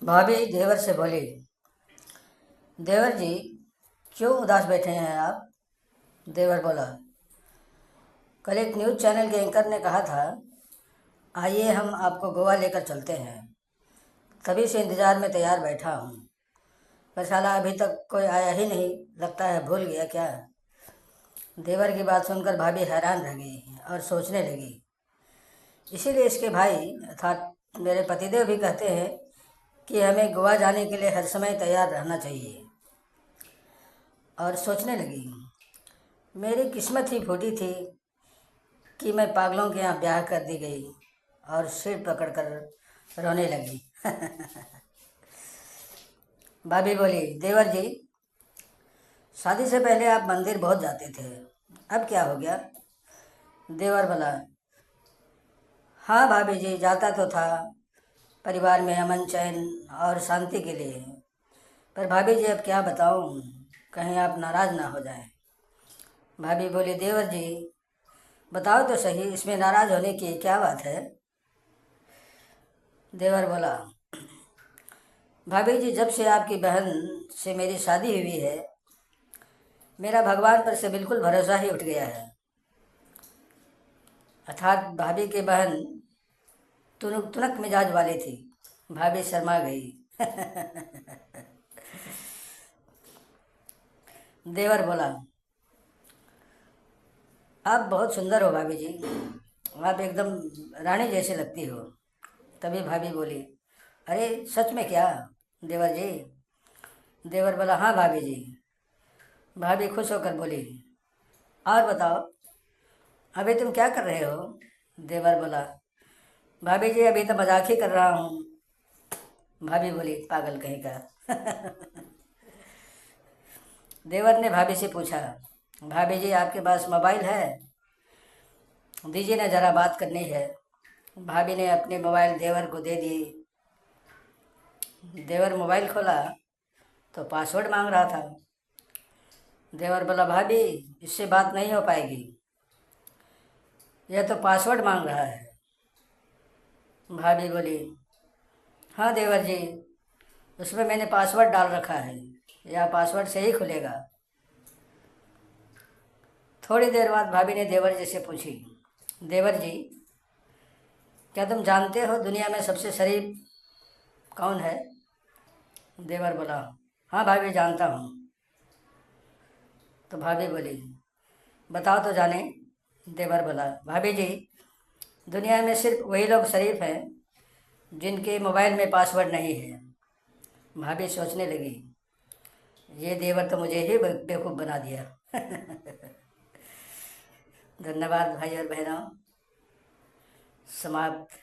भाभी देवर से बोली, देवर जी क्यों उदास बैठे हैं आप। देवर बोला, कल एक न्यूज़ चैनल के एंकर ने कहा था, आइए हम आपको गोवा लेकर चलते हैं। तभी से इंतज़ार में तैयार बैठा हूँ, पर साला अभी तक कोई आया ही नहीं। लगता है भूल गया क्या। देवर की बात सुनकर भाभी हैरान रह गई और सोचने लगी। इसीलिए इसके भाई अर्थात मेरे पतिदेव भी कहते हैं कि हमें गोवा जाने के लिए हर समय तैयार रहना चाहिए। और सोचने लगी, मेरी किस्मत ही फूटी थी कि मैं पागलों के यहाँ ब्याह कर दी गई। और सिर पकड़कर रोने लगी। भाभी बोली, देवर जी शादी से पहले आप मंदिर बहुत जाते थे, अब क्या हो गया। देवर बोला, हाँ भाभी जी जाता तो था, परिवार में अमन चैन और शांति के लिए। पर भाभी जी अब क्या बताऊँ, कहीं आप नाराज़ ना हो जाएं। भाभी बोली, देवर जी बताओ तो सही, इसमें नाराज़ होने की क्या बात है। देवर बोला, भाभी जी जब से आपकी बहन से मेरी शादी हुई है, मेरा भगवान पर से बिल्कुल भरोसा ही उठ गया है। अर्थात भाभी की बहन तुनक तुनक मिजाज वाली थी। भाभी शर्मा गई। देवर बोला, आप बहुत सुंदर हो भाभी जी, आप एकदम रानी जैसे लगती हो। तभी भाभी बोली, अरे सच में क्या देवर जी। देवर बोला, हाँ भाभी जी। भाभी खुश होकर बोली, और बताओ अभी तुम क्या कर रहे हो। देवर बोला, भाभी जी अभी तो मजाक ही कर रहा हूँ। भाभी बोली, पागल कहीं का। देवर ने भाभी से पूछा, भाभी जी आपके पास मोबाइल है, दीजिए ना ज़रा बात करनी है। भाभी ने अपने मोबाइल देवर को दे दी। देवर मोबाइल खोला तो पासवर्ड मांग रहा था। देवर बोला, भाभी इससे बात नहीं हो पाएगी, यह तो पासवर्ड मांग रहा है। भाभी बोली, हाँ देवर जी उसमें मैंने पासवर्ड डाल रखा है, यह पासवर्ड से ही खुलेगा। थोड़ी देर बाद भाभी ने देवर जी से पूछी, देवर जी क्या तुम जानते हो दुनिया में सबसे शरीफ कौन है। देवर बोला, हाँ भाभी जानता हूँ। तो भाभी बोली, बताओ तो जाने। देवर बोला, भाभी जी दुनिया में सिर्फ वही लोग शरीफ हैं जिनके मोबाइल में पासवर्ड नहीं है। भाभी सोचने लगी, ये देवर तो मुझे ही बेवकूफ़ बना दिया। धन्यवाद भाई और बहनों। समाप्त।